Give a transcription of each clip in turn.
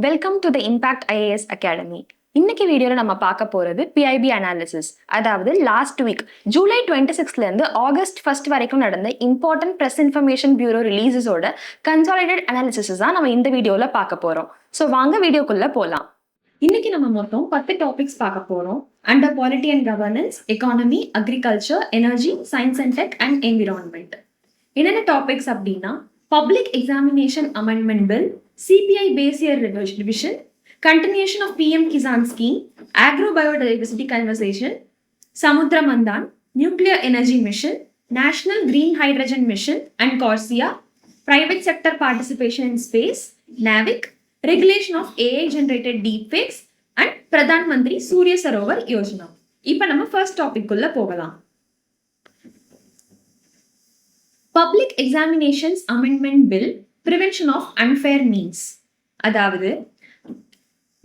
Welcome to the Impact IAS Academy. இன்னைக்கு வீடியோவில் நம்ம பார்க்க போகிறது PIB அனாலிசிஸ். அதாவது லாஸ்ட் வீக் ஜூலை 26லேருந்து ஆகஸ்ட் 1 வரைக்கும் நடந்த இம்பார்ட்டன்ட் ப்ரெஸ் இன்ஃபர்மேஷன் பியூரோ ரிலீஸஸோட கன்சாலிடேட் அனாலிசிஸ் தான் நம்ம இந்த வீடியோவில் பார்க்க போகிறோம். ஸோ வாங்க வீடியோக்குள்ளே போகலாம். இன்னைக்கு நம்ம மொத்தம் 10 டாபிக்ஸ் பார்க்க போகிறோம். Under polity and governance, economy, agriculture, energy, science and tech and environment. என்னென்ன டாபிக்ஸ் அப்படின்னா public examination amendment bill, CPI base year revision, continuation of PM-KISAN scheme, Agrobiodiversity conversation, Samudra Manthan, nuclear energy mission, national green hydrogen mission and CORSIA, private sector participation in space, NavIC, regulation of AI generated deepfakes and Pradhan Mantri Surya Sarovar Yojana. இப்போ நம்ம first topic குள்ள போகலாம். Public Examinations Amendment Bill, Prevention of Unfair Means. அதாவது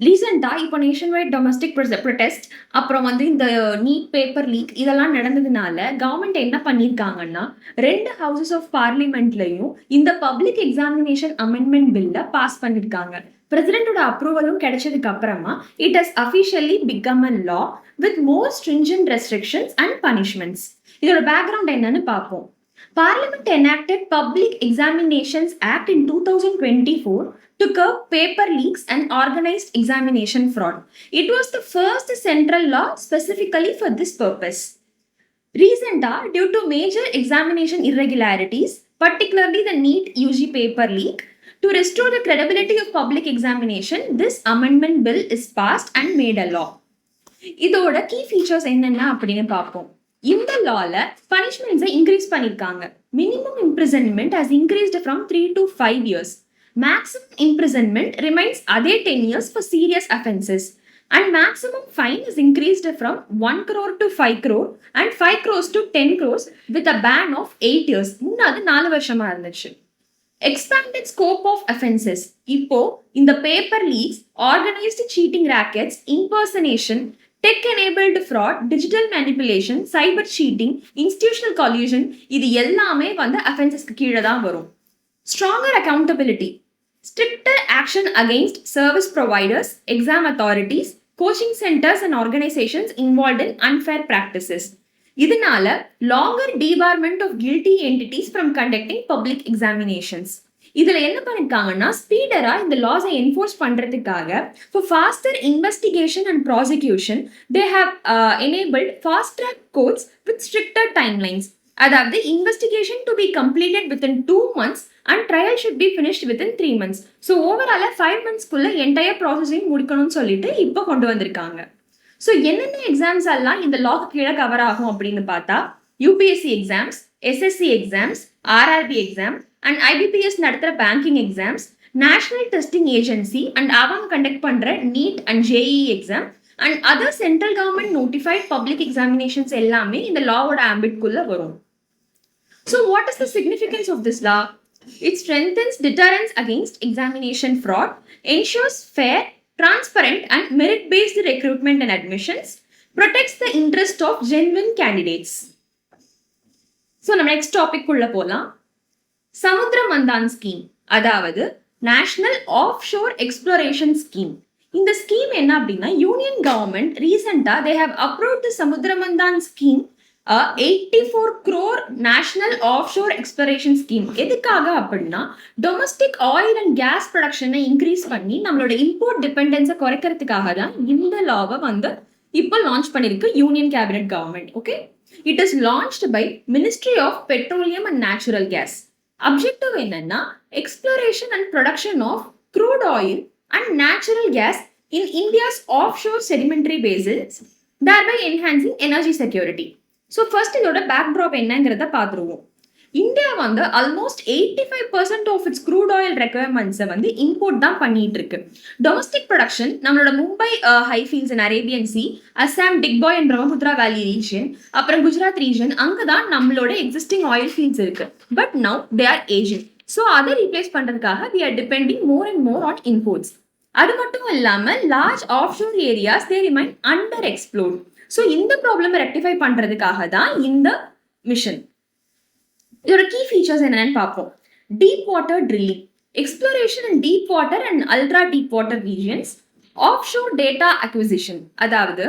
ரீசெண்டா இப்போ nation wide domestic protest அப்புறம் இந்த NEET paper leak இதெல்லாம் நடந்ததுனால கவர்மெண்ட் என்ன பண்ணியிருக்காங்கன்னா 2 ஹவுசஸ் ஆஃப் பார்லிமெண்ட்லையும் இந்த பப்ளிக் எக்ஸாமினேஷன் அமெண்ட்மெண்ட் பில்ல பாஸ் பண்ணியிருக்காங்க. பிரசிடென்டோட அப்ரூவலும் கிடைச்சதுக்கு அப்புறமா it has officially become a law with more stringent restrictions and punishments. இதோட பேக்ரவுண்ட் என்னன்னு பார்ப்போம். Parliament enacted Public Examinations Act in 2024 to curb paper leaks and organized examination fraud. It was the first central law specifically for this purpose. Recently, due to major examination irregularities, particularly the NEET UG paper leak, to restore the credibility of public examination, this amendment bill is passed and made a law. இதோட key features என்னென்ன அப்படின்னு பார்ப்போம். இந்த லால பனிஷ்மெண்ட்ஸை increase பண்ணிருக்காங்க. Minimum imprisonment has increased from 3 to 5 years. Maximum imprisonment remains அதே 10 years for serious offenses. And maximum fine is increased from 1 crore to 5 crore and 5 crores to 10 crores with a ban of 8 years. முன்னாடி 4 வருஷமா இருந்துச்சு. Expanded scope of offenses. இப்போ இந்த paper leaks, organised cheating rackets, impersonation, tech-enabled fraud, digital manipulation, cyber cheating, institutional collusion இது எல்லாமே offensesக்கு கீழே தான் வரும். Stronger accountability. Stricter action against service providers, exam authorities, coaching centers and organizations involved in unfair practices. இதனால longer debarment of guilty entities from conducting public examinations. இதுல என்ன பண்ணிருக்காங்கன்னா ஸ்பீடரா இந்த லாஸை என்ஃபோர்ஸ் பண்றதுக்காக for faster investigation and prosecution they have enabled fast track courts with stricter timelines. அதாவது investigation to be completed within 2 months and trial should be finished within 3 months. So overall 5 months குள்ள entire ப்ராசஸையும் முடிக்கணும்னு சொல்லிட்டு இப்போ கொண்டு வந்திருக்காங்க. So என்னென்ன exams எல்லாம் இந்த லாக்கு கீழே கவர் ஆகும் அப்படின்னு பார்த்தா UPSC exams, SSC exams, RRB exam and IBPS நடத்துற banking exams, national testing agency and அவங்க கண்டக்ட் பண்ற NEET and JEE exam and other central government notified public examinations எல்லாமே இந்த லாவோட ஆம்பிட்குள்ள வரும். So what is the significance of this law? It strengthens deterrence against examination fraud, ensures fair, transparent and merit-based recruitment and admissions, protects the interest of genuine candidates. So நம்ம next topic குள்ள போலாம். Samudra Manthan scheme, அதாவது national offshore exploration scheme. இந்த scheme என்ன அப்படின்னா union government ரீசெண்டா they have approved the Samudra Manthan scheme 84 crore national offshore exploration scheme. எதுக்காக அப்படின்னா டொமஸ்டிக் ஆயில் அண்ட் கேஸ் ப்ரொடக்ஷனை இன்க்ரீஸ் பண்ணி நம்மளோட இம்போர்ட் டிபெண்டன்ஸை குறைக்கிறதுக்காக தான் இந்த லாவை இப்போ லான்ச் பண்ணிருக்கு union cabinet government. Okay, it is launched by ministry of petroleum and natural gas. Objective என்னன்னா exploration and production of crude oil and natural gas in India's offshore sedimentary basins, thereby enhancing energy security. So first இதோட backdrop என்னங்கிறத பார்த்துருவோம். India almost 85% of its crude oil ரெக்யர்மெண்ட்ஸை import தான் பண்ணிட்டு இருக்கு. Domestic production நம்மளோட Mumbai high fields and Arabian sea, Assam Digboi and Brahmaputra valley region, அப்புறம் Gujarat region, அங்கே தான் நம்மளோட எக்ஸிஸ்டிங் ஆயில் ஃபீல்ட்ஸ் இருக்கு. But now they are ageing. So அதை ரீப்ளேஸ் பண்றதுக்காக we are depending more and more on imports. அது மட்டும் இல்லாமல் large offshore areas they remain under explored. So இந்த ப்ராப்ளமை ரெக்டிஃபை பண்றதுக்காக தான் இந்த மிஷன். இதோட கீ ஃபீச்சர்ஸ் என்னன்னு பார்ப்போம். Deep water drilling. exploration in deep water and ultra deep water regions, offshore data acquisition, அதாவது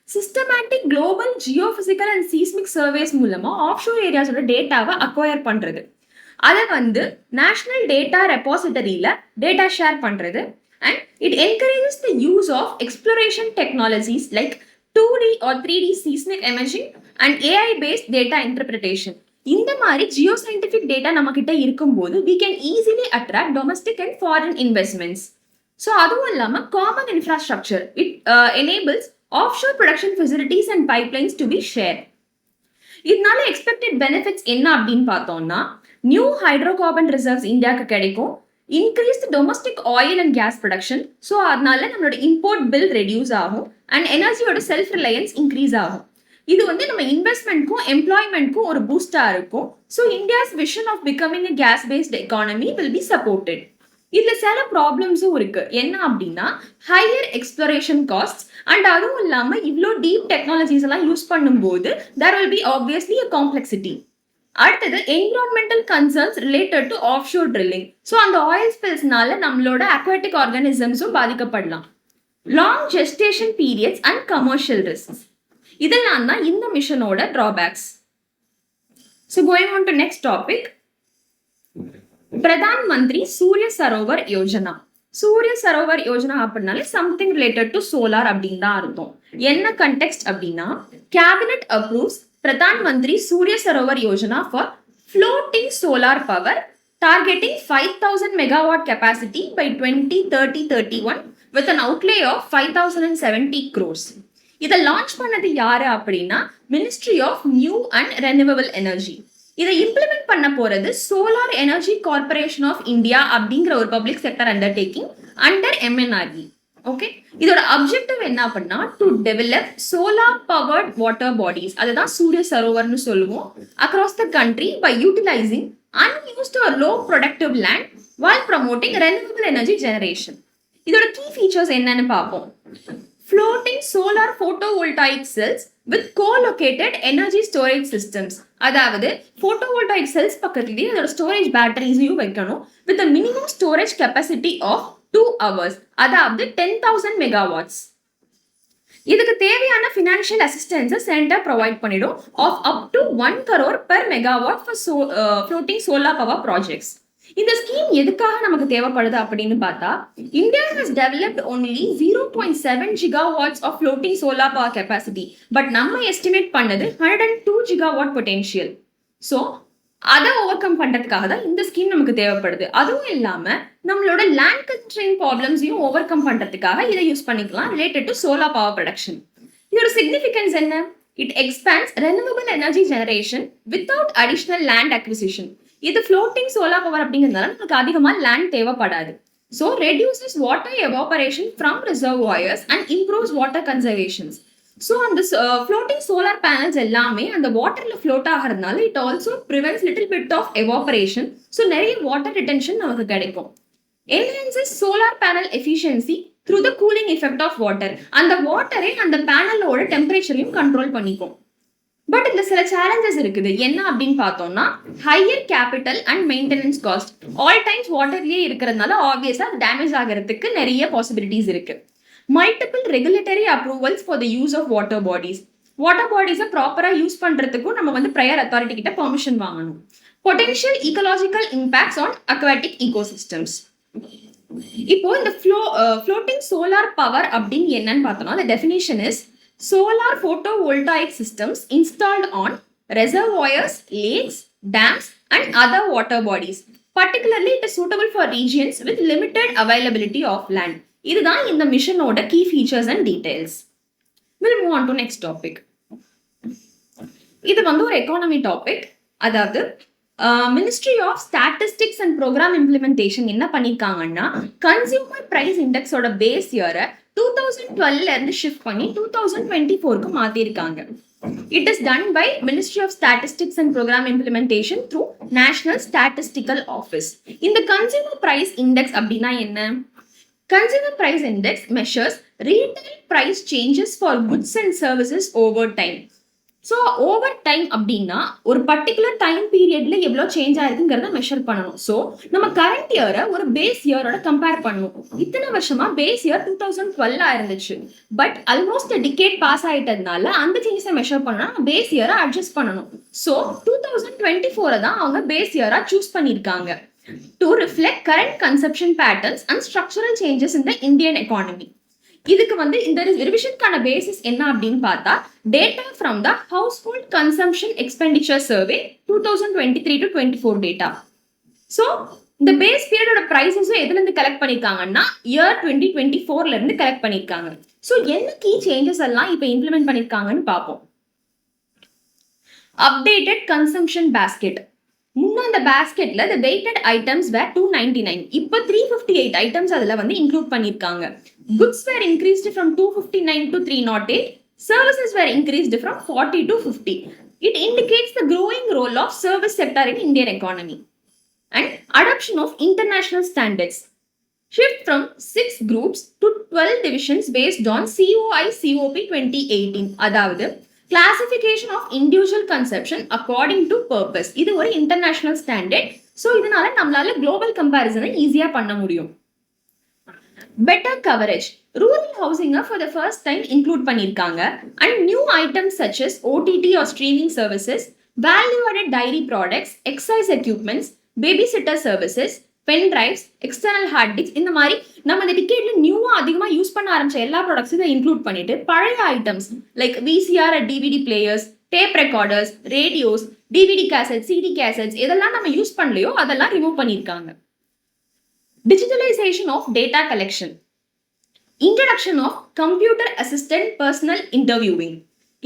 systematic global geophysical and seismic surveys மூலமா offshore areas ஓட டேட்டாவை அக்வயர் பண்றது, அதை வந்து நேஷனல் டேட்டா ரெபாசிட்டரியில டேட்டா ஷேர் பண்றது, and it encourages the use of exploration technologies like 2D or 3D seismic imaging and AI based data interpretation. இந்த மாதிரி Jio scientific data நம்ம கிட்ட இருக்கும்போது we can easily attract domestic and foreign investments. So அதுவும் இல்லாமல் common infrastructure, it enables offshore production facilities and pipelines to be shared. இதனால expected benefits என்ன அப்படின்னு பார்த்தோம்னா, நியூ ஹைட்ரோகார்பன் ரிசர்வ்ஸ் இந்தியாவுக்கு கிடைக்கும், increase domestic oil and gas production, so அதனால நம்மளோட இம்போர்ட் பில் ரெடியூஸ் ஆகும் அண்ட் எனர்ஜியோட செல்ஃப் ரிலையன்ஸ் இன்க்ரீஸ் ஆகும். இது வந்து நம்ம இன்வெஸ்ட்மெண்ட்க்கும் எம்ப்ளாய்மெண்ட்க்கும் ஒரு பூஸ்டா இருக்கும். So India's vision of becoming a gas based economy will be supported. இதுல சில ப்ராப்ளம்ஸும் இருக்கு. என்ன அப்படின்னா, ஹையர் எக்ஸ்ப்ளோரேஷன் காஸ்ட் அண்ட் அதுவும் இல்லாம இவ்வளோ டீப் டெக்னாலஜிஸ் எல்லாம் யூஸ் பண்ணும்போது there will be obviously a complexity. அடுத்தது environmental concerns related to offshore drilling. So அந்த ஆயில் ஸ்பில்ஸ்னால நம்மளோட அக்வாட்டிக் ஆர்கானிசம்ஸும் பாதிக்கப்படலாம். Long gestation periods and commercial risks, இதெல்லாம் தான் இந்த மிஷனோட drawbacks. So going on to next topic, Pradhan Mantri Surya Sarovar Yojana. சூரிய சரோவர் யோஜனா அப்படின்னாலே சம்திங் ரிலேட்டட் டு சோலார் அப்படின்னு தான் அர்த்தம். என்ன கண்டெக்ஸ்ட் அப்படின்னா, cabinet approves Pradhan Mantri Surya Sarovar Yojana for floating solar power targeting 5,000 megawatt capacity by 2030-31 with an outlay of 5,070 crores. இதை launch பண்ணது யாரு அப்படின்னா, ministry of new and renewable energy. இதை இம்ப்ளிமெண்ட் பண்ண போறது solar energy corporation of India அப்படிங்கிற ஒரு public sector undertaking under MNRE. Okay, இதோட அப்ஜெக்டிவ் என்ன அப்படின்னா, to develop solar powered water bodies, அதுதான் சூரிய சரோவர்னு சொல்லுவோம், across the country by utilising unused or low productive land while promoting renewable energy generation. இதோட key features என்னன்னு பார்ப்போம். floating solar photovoltaic cells with co-located energy storage systems, அதாவது photovoltaic cells பக்கத்துலயே அதோட storage பேட்டரிஸையும் வைக்கணும் with a minimum storage capacity of 2 hours, அதாவது 10,000 megawatts. இதுக்கு தேவையான ஃபினான்ஷியல் அசிஸ்டன்ஸை சென்டர் ப்ரொவைட் பண்ணிடும் of up to 1 crore per megawatt for floating solar power projects. இந்த scheme எதுக்காக நமக்கு தேவைப்படுது அப்படின்னு பார்த்தா, India has developed only 0.7 gigawatts of floating solar power capacity, but நம்ம எஸ்டிமேட் பண்ணது 102 gigawatt பொட்டென்ஷியல். ஸோ அதை ஓவர் கம் பண்றதுக்காக தான் இந்த ஸ்கீம் நமக்கு தேவைப்படுது. அதுவும் இல்லாம நம்மளோட லேண்ட் கன்ஸ்ட்ரெயின் ப்ராப்ளம்ஸையும் ஓவர் கம் பண்றதுக்காக இதை யூஸ் பண்ணிக்கலாம் related to solar power production. இதோட சிக்னிஃபிகன்ஸ் என்ன? It expands renewable energy generation without additional land acquisition. இது ஃப்ளோட்டிங் சோலார் பவர் அப்படிங்கிறதுனால நமக்கு அதிகமாக லேண்ட் தேவைப்படாது. So reduces water evaporation from reservoirs and improves water conservations. So அந்த floating solar panels எல்லாமே அந்த வாட்டர்ல ஃப்ளோட் ஆகிறதுனால it also prevents little bit of evaporation. So நிறைய வாட்டர் ரிட்டென்ஷன் நமக்கு கிடைக்கும். Enhances solar panel efficiency through the cooling effect of water. அந்த வாட்டரே அந்த பேனலோட டெம்பரேச்சரையும் கண்ட்ரோல் பண்ணிக்கும். பட் இதுல சில சேலஞ்சஸ் இருக்குது. என்ன அப்படின்னு பார்த்தோம்னா, higher capital and maintenance cost. All times வாட்டர்லயே இருக்கிறதுனால ஆப்வியஸா டேமேஜ் ஆகிறதுக்கு நிறைய பாசிபிலிட்டிஸ் இருக்கு. Multiple regulatory approvals for the use of water bodies. வாட்டர் பாடிஸை ப்ராப்பராக யூஸ் பண்ணுறதுக்கும் நம்ம வந்து ப்ரையர் அத்தாரிட்டி கிட்ட பெர்மிஷன் வாங்கணும். Potential ecological impacts on aquatic ecosystems. இப்போ இந்த ஃப்ளோட்டிங் சோலார் பவர் அப்படின்னு என்னன்னு பார்த்தோம்னா, the definition is solar photovoltaic systems installed on reservoirs, lakes, dams and other water bodies. Particularly it is suitable for regions with limited availability of land. இதுதான் இந்த மிஷனோட key features and details. We'll move on to next topic. இது வந்து ஒரு economy topic. அதாவது ministry of statistics and programme implementation என்ன பண்ணியிருக்காங்கன்னா, consumer price இண்டெக்ஸோட பேஸ் இயரை 2012 இருந்து ஷிஃப்ட் பண்ணி 2024க்கு மாத்திருக்காங்க. It is done by Ministry of Statistics and Program Implementation through National Statistical Office. இந்த Consumer Price Index அப்படின்னா என்ன? Consumer Price Index measures retail price changes for goods and services over time. So over time அப்படின்னா ஒரு particular time பீரியட்ல எவ்வளோ change ஆயிருக்குங்கிறத measure பண்ணணும். So நம்ம current இயரை ஒரு பேஸ் இயரோட கம்பேர் பண்ணணும். இத்தனை வருஷமா பேஸ் இயர் 2012 இருந்துச்சு. பட் ஆல்மோஸ்ட் டிகேட் பாஸ் ஆயிட்டதுனால அந்த சேஞ்சஸை மெஷர் பண்ணணும், பேஸ் இயரை அட்ஜஸ்ட் பண்ணணும். ஸோ 2024 தான் அவங்க பேஸ் இயரா சூஸ் பண்ணியிருக்காங்க to reflect current consumption patterns and structural changes in the Indian economy. இதுக்கு இந்த ரிவிஷனுக்கான பேசிஸ் என்ன அப்படின்னு பார்த்தா data from the house hold consumption expenditure survey 2023 to 24 data. So இந்த பேஸ் பீரியடோட பிரைசஸும் எதுல இருந்து கலெக்ட் பண்ணிருக்காங்கன்னா இயர் 2024ல இருந்து கலெக்ட் பண்ணிருக்காங்க. ஸோ என்ன கீ சேஞ்சஸ் எல்லாம் இப்ப இம்ப்ளிமெண்ட் பண்ணிருக்காங்கன்னு பார்ப்போம். Updated consumption basket. முன்ன அந்த பேஸ்கெட்ல the weighted items were 299. இப்போ 358 ஐட்டம்ஸ் அதுல இன்க்ளூட் பண்ணிருக்காங்க. Goods were increased from 259 to 308. Services were increased from 40 to 50. It indicates the growing role of service sector in Indian economy. And adoption of international standards. Shift from 6 groups to 12 divisions based on COI COP 2018. அதாவது classification of individual conception according to purpose. இது ஒரு international standard. So இதனால நம்மளால global கம்பேரிசனை ஈஸியா பண்ண முடியும். Better coverage. Rural ஹவுசிங்கை for the first time include பண்ணியிருக்காங்க. And new items such as OTT or streaming services, value added dairy products, exercise equipments, babysitter services, pen drives, external hard disk, இந்த மாதிரி நம்ம இந்த டிக்கெட்ல நியூவா அதிகமா use பண்ண ஆரம்பிச்ச எல்லா ப்ராடக்ட்ஸும் இன்க்ளூட் பண்ணிட்டு பழைய items like VCR, DVD players, tape recorders, radios, DVD cassette, CD cassettes இதெல்லாம் நம்ம யூஸ் பண்ணலையோ அதெல்லாம் ரிமூவ் பண்ணியிருக்காங்க. Digitalisation of data collection. Introduction of computer assistant personal interviewing.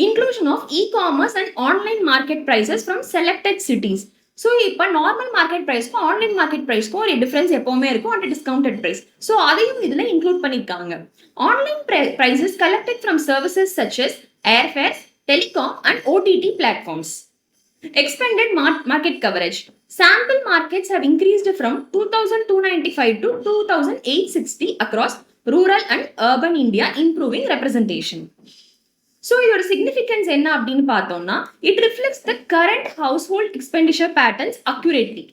Inclusion of e-commerce and online market prices from selected cities. So இப்போ normal market ப்ரைஸ்க்கும் online market ப்ரைஸ்க்கும் ஒரு difference எப்பவுமே இருக்கும், அண்ட் டிஸ்கவுண்டட் ப்ரைஸ். ஸோ அதையும் இதில் include பண்ணியிருக்காங்க. Online prices collected from services such as airfares, telecom and OTT platforms. Expanded market coverage. Sample markets have increased from 2,295 to 2,860 across rural and urban India, improving representation. So, your significance என்ன அப்படின்னு பார்த்தோம்னா it reflects the current household expenditure patterns accurately.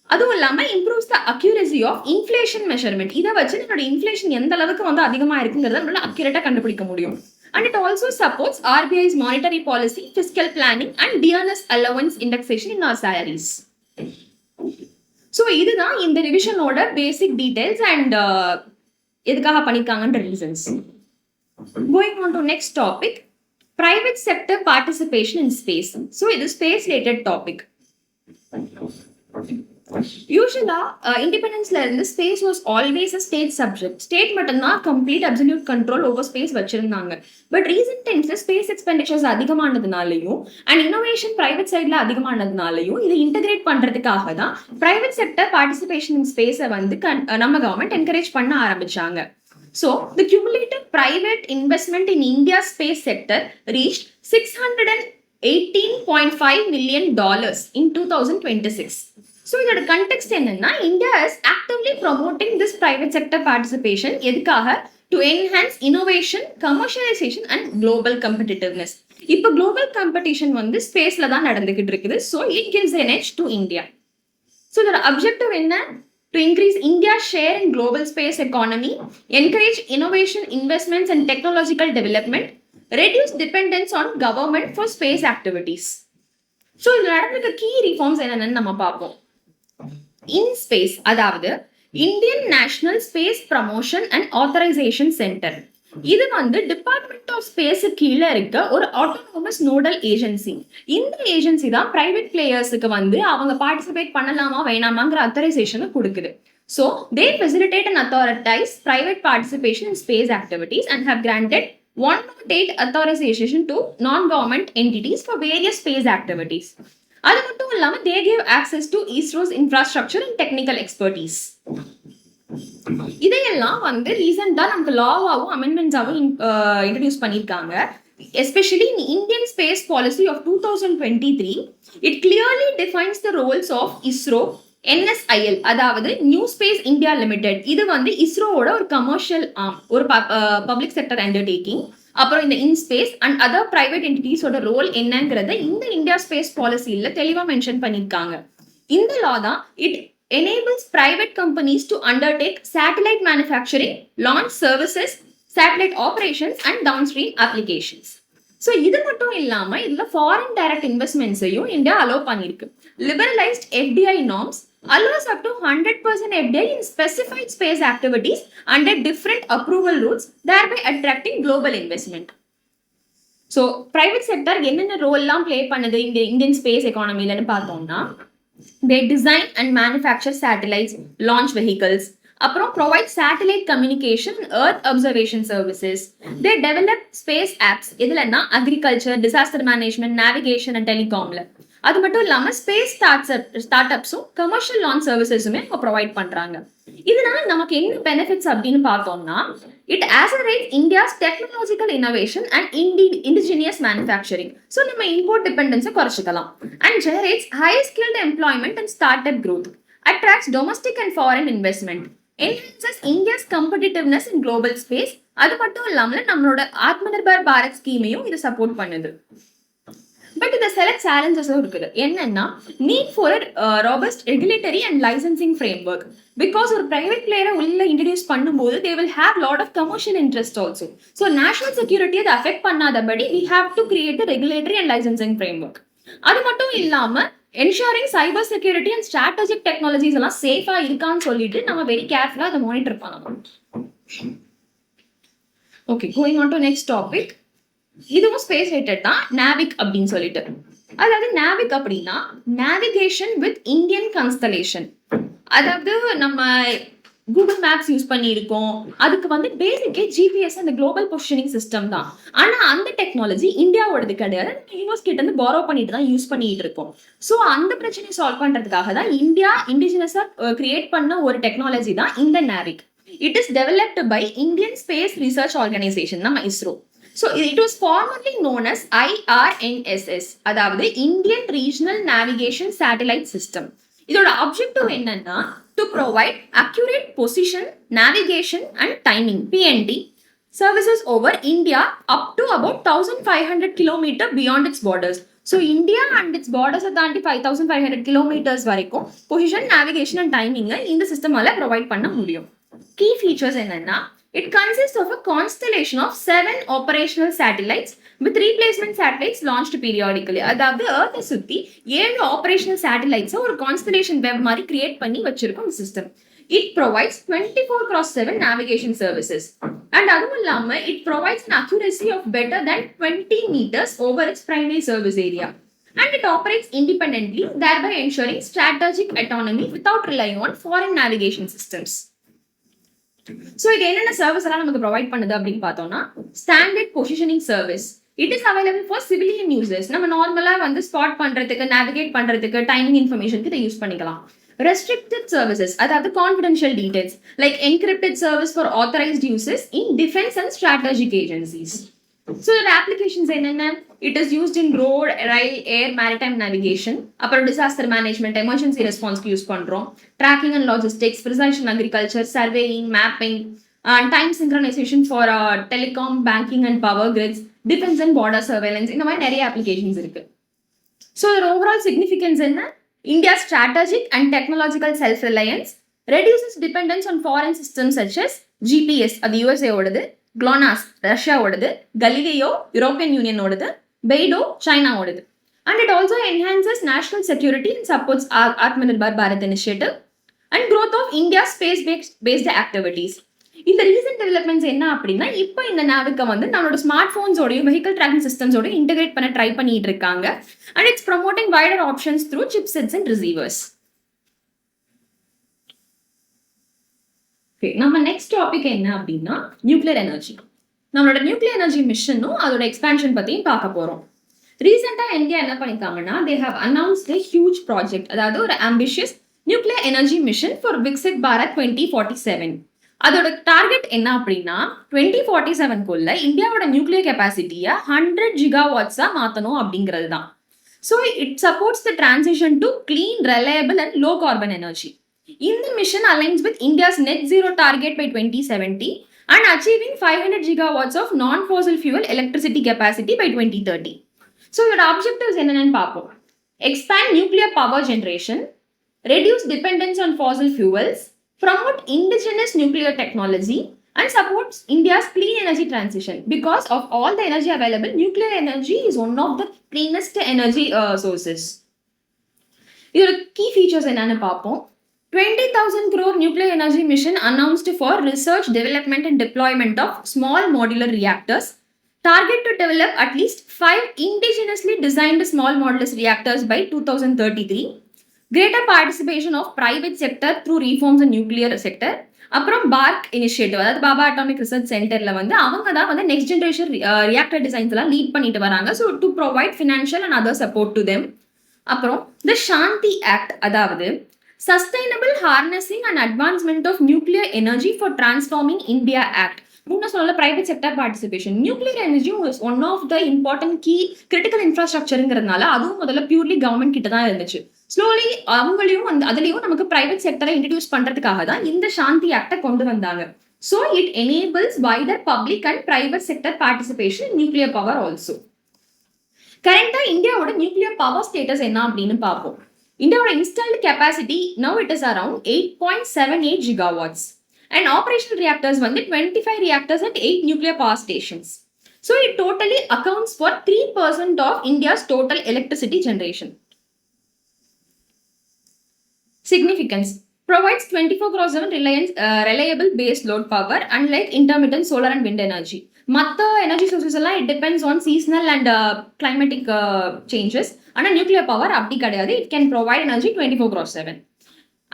அதுவும் இல்லாம improves the accuracy of inflation measurement. இதை வச்சு நம்மளோட inflation எந்த அளவுக்கு அதிகமா இருக்குங்கிறத நம்மளால அக்யூரேட்டா கண்டுபிடிக்க முடியும். And it also supports RBI's monetary policy, fiscal planning and BNS allowance indexation in our salaries. So, இதுதான் இந்த ரிவிஷனோட பேசிக் டீடைல்ஸ் அண்ட் எதுக்காக பண்ணிருக்காங்கன்ற reasons. Going on to next topic, private sector participation in space. So, இது space related topic. யூஸ்வலா இண்டிபெண்டன்ஸ்ல இருந்து space was always a state subject. State மட்டும்தான் complete absolute control over space வச்சிருந்தாங்க. But recent டைம்ஸ்ல space expenditures அதிகமானதுனாலையும் and innovation private சைட்ல அதிகமானதுனாலையும் இதை இன்டகிரேட் பண்றதுக்காக தான் பிரைவேட் செக்டர் பார்ட்டிசிபேஷன் இன் ஸ்பேஸை நம்ம கவர்மெண்ட் என்கரேஜ் பண்ண ஆரம்பிச்சாங்க. So, the cumulative private investment in India's space sector reached $618.5 million in 2026. So, இதோட context என்னன்னா India is actively promoting this private sector participation எதுக்காக to enhance innovation, commercialization and global competitiveness. இப்போ global competition ஸ்பேஸ்ல தான் நடந்துகிட்டு இருக்குது. So, it gives an edge to India. So, இதோட objective என்ன? To increase India's share in global space economy, encourage innovation, investments and technological development, reduce dependence on government for space activities. So, இதில் நடந்துக்க key reforms என்னன்னு நம்ம பார்ப்போம். In space, அதாவது Indian National Space Promotion and Authorization Center. இது department of space கீழே இருக்க ஒரு ஆட்டோனோமஸ் நோடல் ஏஜென்சி. இந்த ஏஜென்சி தான் பிரைவேட் பிளேயர்ஸுக்கு அவங்க பார்ட்டிசிபேட் பண்ணலாமா வேணாமாங்கிற அத்தாரைசேஷனை கொடுக்குது. So they facilitate and authorize private participation in space activities and have granted 108 authorization to non-government entities for various space activities. அது மட்டும் இல்லாம they give access to ISRO's infrastructure and technical expertise. இதையெல்லாம் ரீசெண்டா நமக்கு லாவாவும் அமெண்ட்மெண்ட்ஸாவும் இன்ட்ரடியூஸ் பண்ணியிருக்காங்க. Especially in Indian Space Policy of 2023, it clearly defines the roles of ISRO, NSIL, அதாவது New Space India Limited. இது இஸ்ரோவோட ஒரு கமர்ஷியல் ஆர்ம், ஒரு பப்ளிக் செக்டர் அண்டர்டேக்கிங். அப்புறம் இந்த இன்ஸ்பேஸ் அண்ட் அதர் பிரைவேட் என்டிட்டிஸோட ரோல் என்னங்கிறத இந்த இந்தியா ஸ்பேஸ் பாலிசியில தெளிவா மென்ஷன் பண்ணியிருக்காங்க. இந்த லா தான் it enables private companies to undertake satellite manufacturing, launch services, satellite operations and downstream applications. So இது மட்டும் இல்லாம இதுல ஃபாரின் டைரக்ட் இன்வெஸ்ட்மெண்ட்ஸையும் இந்தியா அலோவ் பண்ணிருக்கு. லிபரலைஸ்ட் FDI norms allows up to 100% FDI in specified space activities under different approval routes, thereby attracting global investment. So private sector என்னென்ன ரோல்லாம் play பண்ணுது இந்த Indian space எக்கானமிலன்னு பார்த்தோம்னா, they design and manufacture satellites, launch vehicles, அப்புறம் provide satellite communication, earth observation services. They develop space apps. இதுலன்னா agriculture, disaster management, navigation and telecomல. அது மட்டும் இல்லாம space ஸ்டார்ட்அப்ஸும் commercial launch சர்வீசஸுமே அவங்க ப்ரொவைட் பண்றாங்க. இதனால நமக்கு என்ன பெனிஃபிட்ஸ் அப்படின்னு பார்த்தோம்னா, it accelerates India's technological innovation and indigenous manufacturing. So நம்ம இம்போர்ட் டிபெண்டன்ஸை குறைச்சிக்கலாம். And generates high skilled employment and startup growth, attracts domestic and foreign investment, enhances India's competitiveness in global space. அது மட்டும் இல்லாம நம்மளோட ஆத்மநிர்பர் பாரத் ஸ்கீமையும் இது சப்போர்ட் பண்ணுது. But இந்த சில சேலஞ்சஸும் இருக்குது. என்னன்னா, need for robust regulatory and licensing framework. Because ஒரு பிரைவேட் பிளேயரை உள்ள இன்ட்ரடியூஸ் பண்ணும்போது they will have lot of commercial interest also. So national security அதை அஃபெக்ட் பண்ணாதபடி we have to create the regulatory and licensing framework. அது மட்டும் இல்லாம ensuring cyber security and strategic technologies எல்லாம் சேஃபா இருக்கான்னு சொல்லிட்டு நம்ம வெரி கேர்ஃபுல்லா அதை மானிட்டர் பண்ணணும். Okay, going on to next topic. இதுவும் ஸ்பேஸ் ரிலேட்டட் தான், NavIC அப்படின்னு சொல்லிட்டு. அதாவது NavIC அப்படின்னா நேவிகேஷன் வித் இந்தியன் கான்ஸ்டலேஷன். அதாவது நம்ம கூகுள் மேப்ஸ் யூஸ் பண்ணி இருக்கோம், அதுக்கு வந்து பேசிக்கே ஜிபிஎஸ் அந்த குளோபல் பொசிஷனிங் சிஸ்டம் தான். ஆனா அந்த டெக்னாலஜி இந்தியாவோடது கிடையாது, யூஎஸ் கிட்ட இருந்து பாரோ பண்ணிட்டு தான் யூஸ் பண்ணிட்டு இருக்கோம். ஸோ அந்த பிரச்சனையை சால்வ் பண்றதுக்காக தான் இந்தியா இண்டிஜினஸா கிரியேட் பண்ண ஒரு டெக்னாலஜி தான் இந்த NavIC. It is developed by Indian Space Research Organisation, நம்ம ISRO. So it was formerly known as IRNSS, அதாவது Indian regional navigation satellite system. இதோட அப்ஜெக்டிவ் என்னன்னா, to provide accurate position, navigation and timing (PNT) services over India up to about 1,500 km beyond its borders. So India and its borders தாண்டி 5,500 kilometers வரைக்கும் position, navigation and timing இந்த சிஸ்டமால provide பண்ண முடியும். Key features என்னன்னா, it consists of a constellation of 7 operational satellites with replacement satellites launched periodically. அதாவது Earth சுத்தி 7 operational satellites ஒரு constellation web மாதிரி கிரியேட் பண்ணி வச்சிருக்கும் system. It provides 24/7 navigation services. And அதுவும் இல்லாம it provides an accuracy of better than 20 meters over its primary service area. And it operates independently, thereby ensuring strategic autonomy without relying on foreign navigation systems. So இது என்னென்ன service எல்லாம் நமக்கு provide பண்ணுது அப்படின்னு பார்த்தோம்னா, standard positioning service. It is available for civilian users. நம்ம நார்மலா வந்து ஸ்பாட் பண்றதுக்கு, நேவிகேட் பண்றதுக்கு, டைமிங் இன்ஃபர்மேஷனுக்கு இதை யூஸ் பண்ணிக்கலாம். ரெஸ்ட்ரிக்டட் சர்வீசஸ், அதாவது confidential details like encrypted service for authorised users in defence and strategic agencies. So இதோட அப்ளிகேஷன்ஸ் என்னென்ன? It is used in road, rail, air, maritime navigation, அப்புறம் டிசாஸ்டர் மேனேஜ்மெண்ட், எமர்ஜென்சி ரெஸ்பான்ஸ்க்கு use பண்றோம். Tracking and logistics, precision agriculture, surveying, mapping, time synchronisation for telecom, banking and power grids, defence and border surveillance, இந்த மாதிரி நிறைய applications இருக்கு. So இதோட overall significance என்ன? India strategic and technological self reliance, reduces dependence on foreign systems such as GPS, அது யூஎஸ்ஏ-ஓடது, GLONASS ரஷ்யாவோடது, Galileo European யூனியனோடது, பெய்டோ சைனாவோடது. And it also enhances national security and supports Atmanirbhar Bharat initiative and growth of India's space-based activities. இந்த recent developments என்ன அப்படின்னா, இப்போ இந்த NavIC வந்து நம்மளோட ஸ்மார்ட் போன்ஸோடையும் வெஹிக்கல் ட்ராக்கிங் சிஸ்டம்ஸோடய இன்டெகிரேட் பண்ண ட்ரை பண்ணிட்டு இருக்காங்க. And it's promoting wider options through chipsets and receivers. நம்ம நெக்ஸ்ட் டாபிக் என்ன அப்படின்னா, நியூக்ளியர் எனர்ஜி. நம்மளோட நியூக்ளியர் எனர்ஜி மிஷனும் அதோட எக்ஸ்பான்ஷன் பத்தியும் பார்க்க போறோம். ரீசெண்டா இந்தியா என்ன பண்ணிருக்காங்கன்னா, they have announced a huge project, அதாவது ஒரு ambitious nuclear energy mission for Viksit Bharat 2047. அதோட டார்கெட் என்ன அப்படின்னா, 2047க்குள்ள இந்தியாவோட நியூக்ளியர் கெப்பாசிட்டியை 100 gigawatts மாத்தணும் அப்படிங்கிறது தான். So it supports the transition to clean, reliable and low carbon energy. இந்த mission aligns with India's net zero target by 2070 and achieving 500 gigawatts of non-fossil fuel electricity capacity by 2030. So, your objectives என்னன்னு பார்ப்போம். Expand nuclear power generation, reduce dependence on fossil fuels, promote indigenous nuclear technology, and supports India's clean energy transition. Because of all the energy available, nuclear energy is one of the cleanest energy sources. Your key features என்னன்னு பார்ப்போம். 20,000 crore nuclear energy mission announced for research, development and deployment of small modular reactors. Target to develop at least 5 indigenously designed small modular reactors by 2033. Greater participation of private sector through reforms in nuclear sector. அப்புறம் BARC initiative, அதாவது Bhabha atomic research சென்டர்ல வந்து அவங்க தான் வந்து next generation reactor designs எல்லாம் lead பண்ணிட்டு வராங்க. So to provide financial and other support to them. அப்புறம் த சாந்தி ஆக்ட், அதாவது sustainable harnessing and advancement of nuclear energy for transforming India act. முன்ன சொல்லல private sector participation. Nuclear energy one of the important key critical இன்ஃப்ராஸ்ட்ரக்சருங்கிறதுனால அதுவும் முதல்ல purely government கிட்ட தான் இருந்துச்சு. ஸ்லோலி அவங்களையும் அதுலயும் நமக்கு பிரைவேட் செக்டரை இன்ட்ரடியூஸ் பண்றதுக்காக தான் இந்த சாந்தி ஆக்டை கொண்டு வந்தாங்க. So it enables wider public and private sector participation in nuclear power also. கரண்டா இந்தியாவோட நியூக்ளியர் பவர் ஸ்டேட்டஸ் என்ன அப்படின்னு பார்ப்போம். இந்தியாவோட installed capacity now it is around 8.78 gigawatts. And operational reactors வந்து 25 reactors at 8 nuclear power stations. So it totally accounts for 3% of India's total electricity generation. Significance: provides 24/7 reliable base load power, unlike intermittent solar and wind energy. மற்ற energy sources எல்லாம் it depends on seasonal and climatic changes. ஆனால் nuclear power அப்படி கிடையாது. It can provide energy 24/7.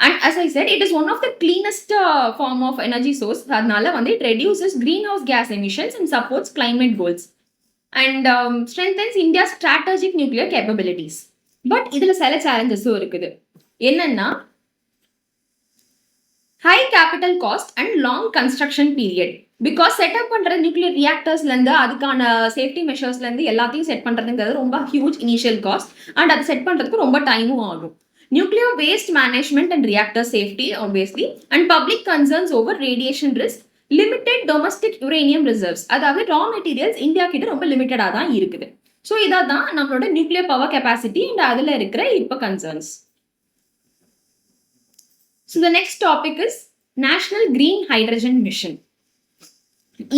And as I said, it is one of the cleanest form of energy source. அதனால வந்து it reduces greenhouse gas emissions and supports climate goals and strengthens India's strategic nuclear capabilities. But இதுல சில challenges-உம் இருக்குது. என்னன்னா high capital cost and long construction period. Because setup பண்ற nuclear reactorsல இருந்து அதுக்கான safety மெஷர்ஸ்ல இருந்து எல்லாத்தையும் செட் பண்றதுங்கிறது ரொம்ப ஹியூஜ் இனிஷியல் காஸ்ட் அண்ட் அதை செட் பண்றதுக்கு ரொம்ப டைமும் ஆகும். Nuclear waste management and reactor safety, obviously, and public concerns over radiation risk, limited domestic uranium reserves. அதாவது raw materials இந்தியா கிட்ட ரொம்ப லிமிட்டடாக தான் இருக்குது. ஸோ இதான் நம்மளோட நியூக்ளியர் பவர் கெப்பாசிட்டி அண்ட் அதில் இருக்கிற இப்போ concerns. So the next topic is national green hydrogen mission.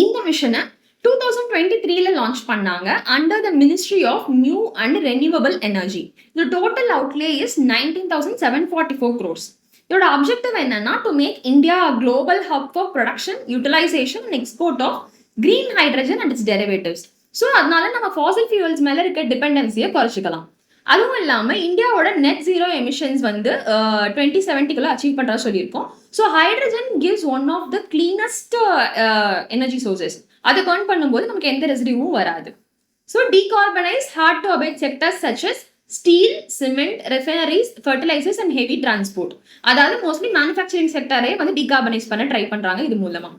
இந்த மிஷனை 2023 லான்ச் பண்ணாங்க under the ministry of new and renewable energy. The total outlay is 19,744 crores. இதோட அப்ஜெக்டிவ் என்னன்னா to make India a global hub for production, utilization and export of green hydrogen and its derivatives. So அதனால நம்ம Fazil fuels மேல இருக்க டிபெண்டன்சியை குறைச்சிக்கலாம். அதுவும் இல்லாம இந்தியாவோட நெட் ஜீரோ எமிஷன்ஸ் வந்து 2070 அச்சீவ் பண்றதா சொல்லியிருக்கோம். So hydrogen gives one of the cleanest energy sources. அதை கவுண்ட் பண்ணும்போது நமக்கு எந்த ரெசிடியூவும் வராது. So decarbonise hard to abate sectors such as steel, cement, refineries, fertilisers and heavy transport. அதாவது மோஸ்ட்லி மேனுஃபேக்சரிங் செக்டரே வந்து டீகார்பனைஸ் பண்ண ட்ரை பண்றாங்க இது மூலமா.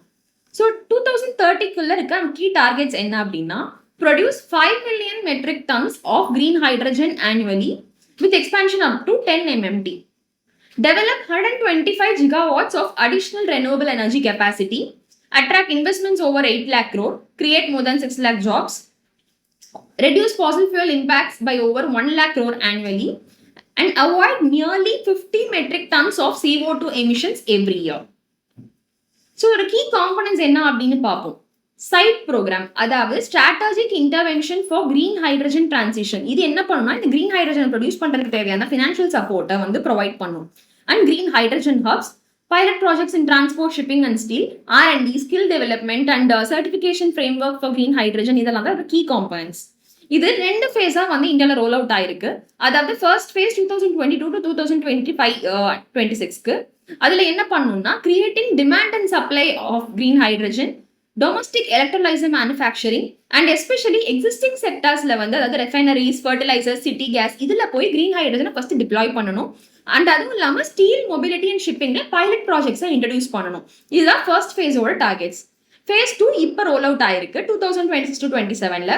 ஸோ 2030 இருக்க கீ டார்கெட்ஸ் என்ன அப்படின்னா produce 5 million metric tons of green hydrogen annually with expansion up to 10 MMT. Develop 125 gigawatts of additional renewable energy capacity. Attract investments over 8 lakh crore. Create more than 6 lakh jobs. Reduce fossil fuel impacts by over 1 lakh crore annually. And avoid nearly 50 metric tons of CO2 emissions every year. So, the key components என்ன அப்படின்னு பார்ப்போம். Side program, அதாவது strategic intervention for green hydrogen transition. இது என்ன பண்ணும்னா இந்த green hydrogen produce பண்றதுக்கு தேவையான ஃபினான்ஷியல் சப்போர்ட்டை வந்து ப்ரொவைட் பண்ணும். And green hydrogen hubs, pilot projects in transport, shipping and Steeles, R&D, skill development and certification framework for green hydrogen, இதெல்லாம் தான் கீ காம்பனன்ட்ஸ். இது 2 ஃபேஸா வந்து இந்தியாவில் ரோல் அவுட் ஆயிருக்கு. அதாவது ஃபர்ஸ்ட் ஃபேஸ் 2022 to 2025-26க்கு. அதுல என்ன பண்ணணும்னா creating demand and supply of green hydrogen, domestic electrolyzer manufacturing and especially existing sectorsல வந்து அதாவது refineries, fertilizers, city gas இதுல போய் green hydrogen ஃபர்ஸ்ட் டிப்ளாய் பண்ணணும். அண்ட் அதுவும் இல்லாம ஸ்டீல், மொபிலிட்டி அண்ட் ஷிப்பிங்ல பைலட் ப்ராஜெக்ட்ஸை இன்ட்ரடியூஸ் பண்ணணும். இதுதான் ஃபர்ஸ்ட் ஃபேஸோட டார்கெட்ஸ். ஃபேஸ் 2 இப்போ ரோல் அவுட் ஆயிருக்கு 2026 to 27ல.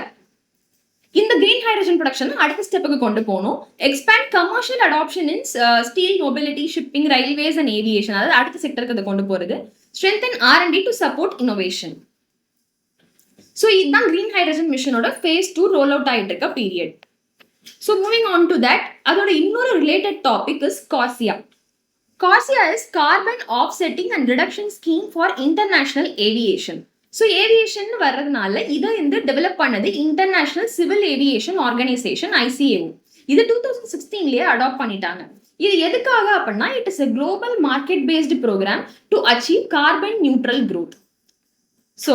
இந்த கிரீன் ஹைட்ரஜன் ப்ரொடக்ஷன் அடுத்த ஸ்டெப்புக்கு கொண்டு போகணும். Expand commercial adoption in steel, mobility, shipping, railways and aviation, அதாவது அடுத்த செக்டருக்கு அதை கொண்டு போறது. strengthen R&D to support innovation. So இதுதான் green hydrogen missionோட phase 2 roll out ஆயிட்டு இருக்க period. So moving on to that, அதோட இன்னொரு related topic is CORSIA. CORSIA is Carbon Offsetting and Reduction Scheme for International Aviation. So aviation வர்றதுனால இதை develop பண்ணது international civil aviation organisation ICAO. இது 2016லயே adapt பண்ணிட்டாங்க. இது எதுக்காக அப்படின்னா it is a global market based program to achieve carbon neutral growth. So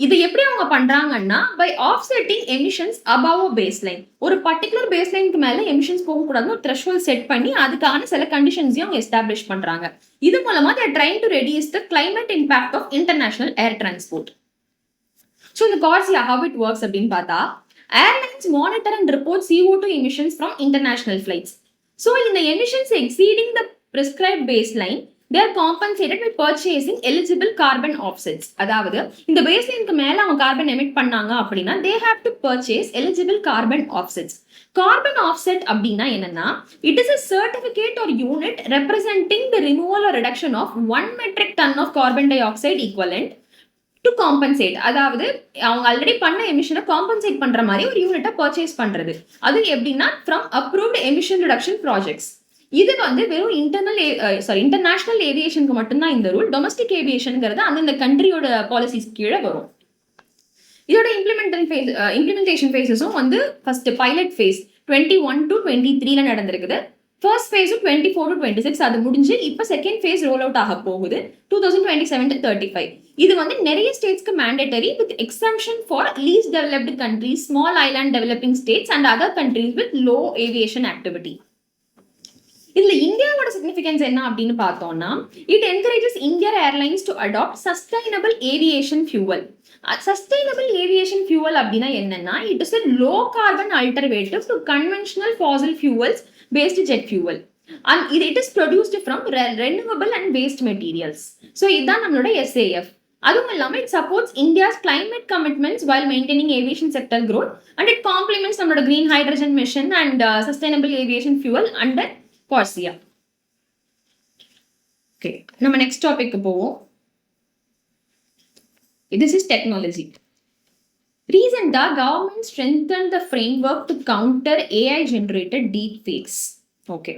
இது எப்படி அவங்க பண்றாங்கன்னா by offsetting emissions above baseline, ஒரு பர்டிகுலர் பேஸ் லைனுக்கு மேல எமிஷன்ஸ் போகக்கூடாதுன்னு ஒரு த்ரெஷ்ஹோல்ட் செட் பண்ணி அதுக்கான சில கண்டிஷன்ஸையும் அவங்க எஸ்டாப்ளிஷ் பண்றாங்க. இது மூலமா they are trying to reduce the climate impact of international air transport. So இந்த CORSIA how it works அப்படின்னு பார்த்தா airlines monitor and report CO2 emissions from international flights. So இந்த emissions exceeding the prescribed baseline, they are compensated by purchasing eligible carbon offsets. அதாவது இந்த பேஸ்லைனுக்கு மேல அவங்க carbon emit பண்ணாங்க அப்படின்னா they have to purchase eligible carbon offsets. Carbon offset அப்படின்னா என்னன்னா it is a certificate or unit representing the removal or reduction of 1 metric ton of carbon dioxide equivalent to compensate. அதாவது அவங்க already பண்ண எமிஷனை compensate பண்ற மாதிரி ஒரு யூனிட்டை purchase பண்றது. அது எப்படின்னா from approved emission reduction projects. இது வெறும் இன்டர்நேஷனல் ஏவியேஷனுக்கு மட்டும்தான் இந்த ரூல். டொமஸ்டிக் ஏவியேஷனுங்கிறது அந்த கண்ட்ரியோட பாலிசிஸ் கீழே வரும். இதோட இம்ப்ளிமெண்டேஷன் ஃபேஸஸும் ஃபர்ஸ்ட் பைலட் ஃபேஸ் 21 to 23ல நடந்திருக்குது. ஃபர்ஸ்ட் ஃபேஸ் 24 to 26 அது முடிஞ்சு இப்போ செகண்ட் ஃபேஸ் ரோல் அவுட் ஆக போகுது 2027 to 35. இது நிறைய ஸ்டேட்ஸ்க்கு mandatory with exemption for least developed countries, small island developing states and other countries with low aviation activity. இதுல இந்தியாவோட சிக்னிஃபிகன்ஸ் என்ன அப்படின்னு பார்த்தோம்னா it encourages Indian airlines to adopt sustainable aviation fuel. Sustainable aviation fuel அப்படின்னா என்னன்னா it is a low carbon alternative to conventional fossil fuels based jet fuel and it is produced from renewable and waste materials. So இதுதான் நம்மளோட SAF. அதுவும் இல்லாம it supports India's climate commitments while maintaining aviation sector growth and it complements நம்மளோட green hydrogen mission and sustainable aviation fuel under CORSIA. Okay, நம்ம next topic போவோம். This is technology. Recently, government strengthened the framework to counter AI generated deepfakes. Okay.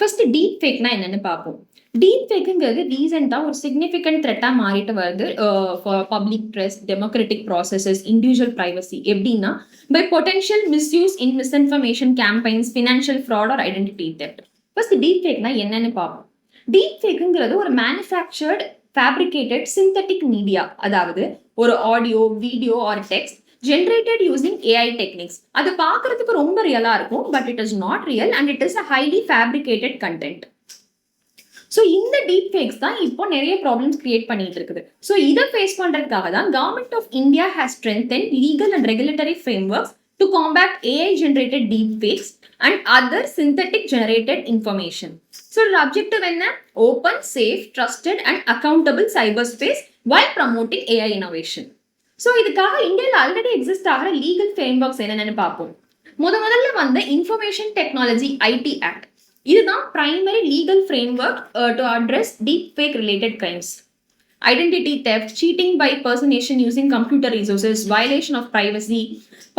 First deepfake na என்னன்னு பாப்போம். Deepfakeங்கிறது ரீசெண்டா ஒரு significant த்ரெட்டா மாறிட்டு வருது for public trust, democratic processes, individual privacy. எப்படின்னா by potential misuse in misinformation campaigns, financial fraud or identity theft. First டீப்ஃபேக்னா என்னன்னு பார்ப்போம். டீப்ஃபேக்குங்கிறது ஒரு மேனுஃபேக்சர்ட் ஃபேப்ரிகேட்டட் சிந்தட்டிக் மீடியா, அதாவது ஒரு audio, video R text generated using AI techniques. அது பார்க்கறதுக்கு ரொம்ப ரியலா இருக்கும், but it is not real and it is a highly fabricated content. So இந்த டீப்ஃபேக்ஸ் தான் இப்போ நிறைய ப்ராப்ளம்ஸ் கிரியேட் பண்ணிட்டு இருக்குது. ஸோ இதை ஃபேஸ் பண்றதுக்காக தான் government of India has strengthen legal and regulatory frameworks to combat AI generated deepfakes and other synthetic generated information. So the objective is open, safe, trusted and accountable cyberspace while promoting AI innovation. So இதுக்காக இந்தியால already exist ஆகிற legal frameworks என்னென்னு பார்ப்போம். முதல்ல information technology IT act. இதுதான் primary legal framework to address deepfake related crimes. Identity theft, cheating by impersonation using computer resources, violation of privacy,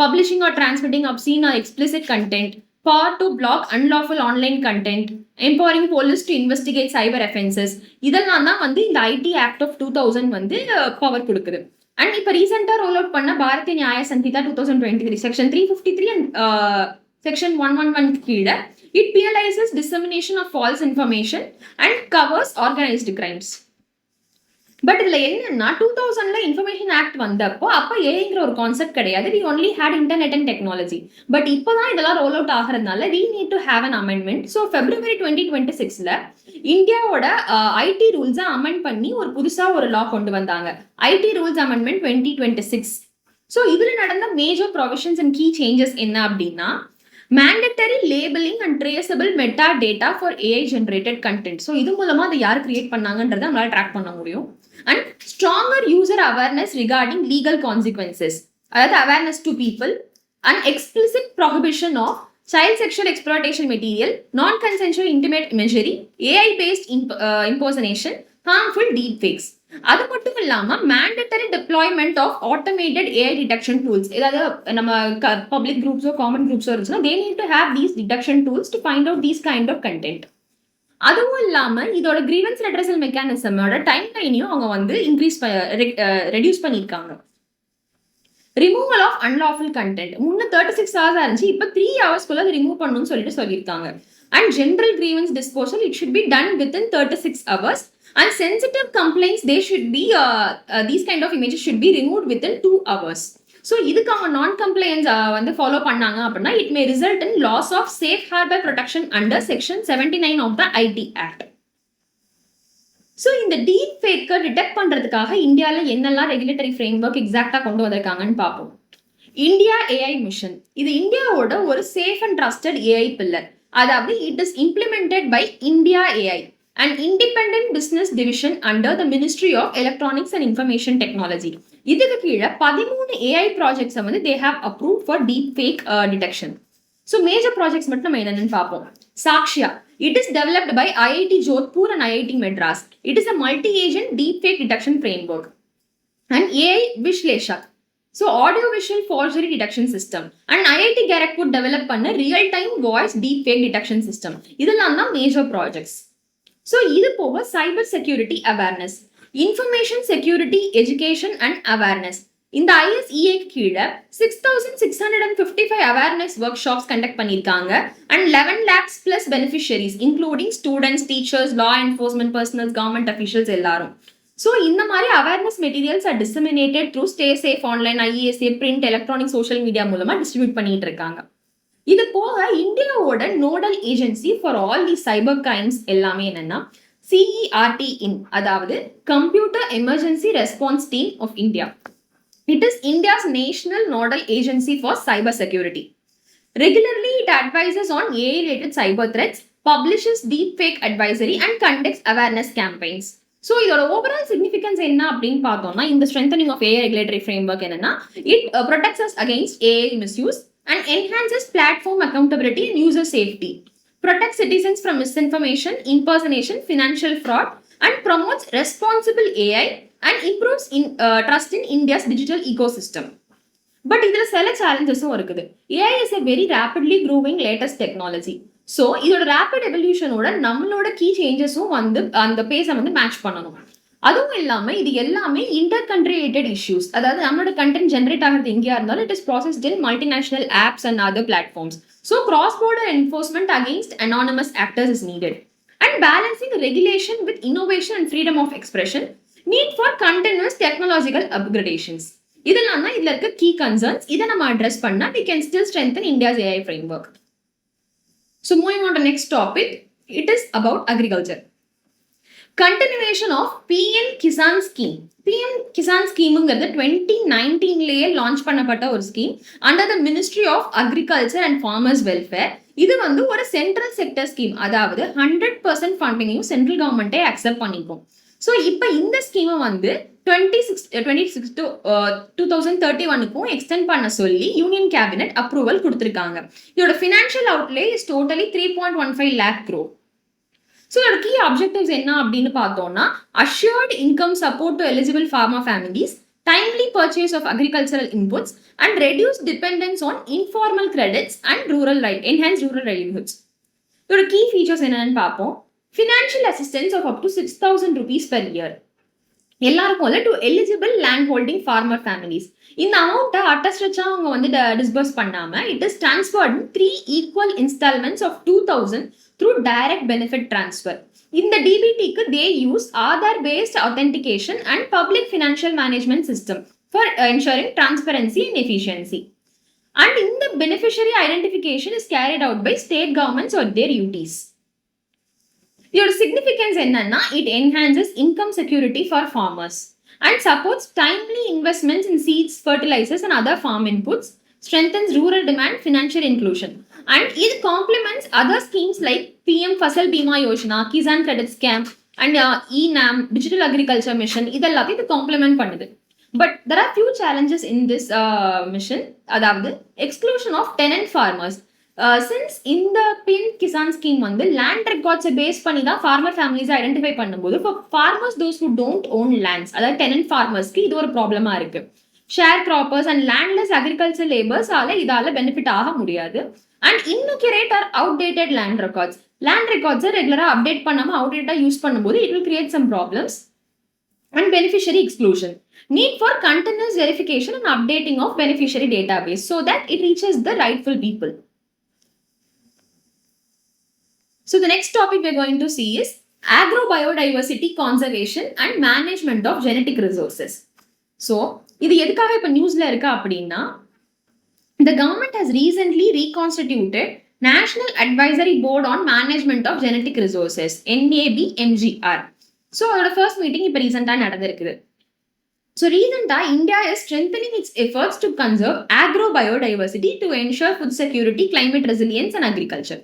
publishing or transmitting obscene or explicit content, power to block unlawful online content, empowering police to investigate cyber offenses. இதெல்லாம் தான் இந்த IT Act of 2000 power கொடுக்குது. And இப்போ ரீசெண்டாக roll out பண்ண பாரதிய நியாய சந்திதா 2023 section 353 and section 111 கீழே it penalizes dissemination of false information and covers organized crimes. But இதுல என்னன்னா 2000ல இன்ஃபர்மேஷன் ஆக்ட் வந்தப்போ அப்ப ஏஐங்கிற ஒரு கான்செப்ட் கிடையாது. we only had internet and technology. But இப்போதான் இதெல்லாம் ரோல் அவுட் ஆகிறதுனால we need to have an amendment. So February 2026ல இந்தியாவோட IT ரூல்ஸை அமெண்ட் பண்ணி ஒரு புதுசா ஒரு லா கொண்டு வந்தாங்க, IT ரூல்ஸ் அமெண்ட்மெண்ட் 2026. ஸோ இதுல நடந்த major provisions and key changes என்ன அப்படின்னா mandatory labeling and traceable metadata for AI generated content. So இது மூலமா அதை யார் கிரியேட் பண்ணாங்கன்றதை நம்மளால ட்ராக் பண்ண முடியும். And stronger user awareness regarding legal consequences, அதாவது awareness to people, and explicit prohibition of child sexual exploitation material, non-consensual intimate imagery, AI based impersonation, harmful deepfakes. அது மட்டும் இல்லாம mandatory deployment of automated AI detection tools. ஏதாவது நம்ம public குரூப்ஸோ common குரூப்ஸோ இருந்துச்சுன்னா they need to have these detection tools to find out these kind of content. அதுவும் இல்லாம இதோட கிரீவன்ஸ் ரெட்ரஸல் மெக்கானிசமோட டைம் லைனையும் அவங்க வந்து ரெடியூஸ் பண்ணியிருக்காங்க. ரிமூவல் ஆஃப் அன்லாஃபுல் கண்டென்ட் முன்ன 36 hours இருந்துச்சு, இப்போ 3 hours அது ரிமூவ் பண்ணணும்னு சொல்லியிருக்காங்க. And general grievance disposal it should be done within 36 hours. And sensitive complaints, they should be, these kind of images should be removed within 2 hours. So, இதுக்கு அவங்க non-compliance வந்து follow பண்ணாங்க அப்படின்னா it may result in loss of safe harbor protection under section 79 of the IT Act. So, இந்த deepfake detect பண்றதுக்காக இந்தியாவில் என்னெல்லாம் regulatory framework எக்ஸாக்டா கொண்டு வந்திருக்காங்கன்னு பார்ப்போம். இந்தியா ஏஐ மிஷன், இது இந்தியாவோட ஒரு safe and trusted AI pillar. அதாவது it is implemented by India AI, an independent business division under the Ministry of Electronics and Information Technology. இதுக்கு கீழே 13 AI projects வந்து they have approved for deepfake detection. So major projects மட்டும் நம்ம என்னன்னு பார்ப்போம். சாக்ஷியா, it is developed by IIT Jodhpur and IIT Madras. It is a multi-agent deepfake detection framework. And AI Vishleshak, so audio visual forgery detection system. And IIT Kharagpur develop பண்ண real time voice deepfake detection system. இதெல்லாம் தான் major projects. So, இது போக cyber security awareness, information security education and awareness. இந்த ISEA கீழே 6655 awareness workshops conduct பண்ணியிருக்காங்க. அண்ட் 11 lakhs plus beneficiaries including students, teachers, law enforcement personnels, government officials எல்லாரும். So இந்த மாதிரி awareness materials are disseminated through stay safe online, IESA, print, electronic, social media மூலமா distribute பண்ணிட்டு இருக்காங்க. இது போக இந்தியாவோட nodal agency for all the cyber crimes எல்லாமே என்னன்னா CERT in, அதாவது computer emergency response team of India. It is India's national nodal agency for cyber security. Regularly it advises on AI related cyber threats, publishes deepfake advisory and conducts awareness campaigns. So இதோட overall significance என்ன அப்படின்னு பார்த்தோம்னா இந்த strengthening of AI regulatory framework என்னன்னா it protects us against AI misuse and enhances platform accountability and user safety, protects citizens from misinformation, impersonation, financial fraud, and promotes responsible AI and improves trust in India's digital ecosystem. But இதில் சில challengesம் இருக்குது. AI is a very rapidly growing latest technology. So இதோட rapid எவல்யூஷனோட நம்மளோட key சேஞ்சஸும் வந்து அந்த பேஸை வந்து match பண்ணணும். அதுவும் இல்லாம இது எல்லாமே இன்டர் கண்ட்ரிலேட்டட் இஷ்யூஸ். அதாவது நம்மளோட கண்டென்ட் ஜென்ரேட் ஆகிறது எங்கேயா இருந்தாலும் it is processed in multinational apps and other platforms. So cross border enforcement against anonymous actors is needed. And balancing regulation with innovation and freedom of expression, need for continuous technological upgradations. இதெல்லாம் தான் இதுல இருக்க key concerns. இதை நம்ம address பண்ணா we can still strengthen India's AI framework. So moving on to next topic, it is about agriculture. Continuation of PM-KISAN scheme. PM-KISAN scheme-ங்கிறது 2019 launch பண்ணப்பட்ட ஒரு scheme under the ministry of agriculture and farmers welfare. இது வந்து ஒரு central sector scheme, அதாவது 100% ஃபண்டிங்கையும் central கவர்மெண்ட்டே accept பண்ணிக்கும். ஸோ இப்போ இந்த ஸ்கீமை வந்து 2026 to 2031க்கும் எக்ஸ்டெண்ட் பண்ண சொல்லி யூனியன் கேபினெட் அப்ரூவல் கொடுத்துருக்காங்க. இதோட financial outlay is totally 3.15 lakh crore. So இதோட கீ அப்ஜெக்டிவ்ஸ் என்ன அப்படின்னு பார்த்தோம்னா assured income support to eligible farmer families, timely purchase of agricultural inputs and reduce dependence on informal credits and enhance rural livelihoods. இதோட key features என்னன்னு பார்ப்போம். Financial assistance of up to 6,000 rupees per year எல்லாருக்கும் இல்லை to eligible land holding farmer families. இந்த அமௌண்ட்டை அட்டஸ்ட்ரச்சா அவங்க வந்து டிஸ்பர்ஸ் பண்ணாம it is transferred in 3 equal installments of 2,000 through direct benefit transfer. இந்த DBTக்கு they use Aadhaar based authentication and public financial management system for ensuring transparency and efficiency. And in the beneficiary identification is carried out by state governments or their UTs. இதோட significance என்னன்னா it enhances income security for farmers and supports timely investments in seeds, fertilisers and other farm inputs, strengthens rural demand, financial inclusion. And இது complements other schemes like PM Fasal Bima Yojana, Kisan credit scheme and ENAM, digital agriculture mission, இதெல்லாத்தையும் இது complement பண்ணுது. But there are few challenges in this mission, அதாவது exclusion of tenant farmers. Since இந்த PM-KISAN scheme வந்து land ரெக்கார்ட்ஸை base பண்ணி தான் farmer families identify பண்ணும்போது இப்போ farmers those who don't own lands, அதாவது டெனன்ட் ஃபார்மர்ஸ்க்கு இது ஒரு ப்ராப்ளமா இருக்கு. Sharecroppers and landless agriculture லேபர்ஸால இதால பெனிஃபிட் ஆக முடியாது. And inaccurate or outdated land records, land ரெக்கார்ட்ஸை ரெகுலராக அப்டேட் பண்ணாமல் அவுடேட்டாக யூஸ் பண்ணும்போது it will create some problems and beneficiary exclusion. Need for continuous verification and updating of beneficiary database so that it reaches the rightful people. So the next topic we're going to see is agrobiodiversity conservation and management of genetic resources. So இது எதுக்காக இப்ப நியூஸ்ல இருக்கா அப்படின்னா, the government has recently reconstituted National Advisory Board on Management of Genetic Resources, NavIC. So அதோட first meeting இப்போ ரீசெண்டாக நடந்திருக்குது. ஸோ ரீசெண்டாக India is strengthening its efforts to conserve agrobiodiversity to ensure food security, climate resilience and agriculture.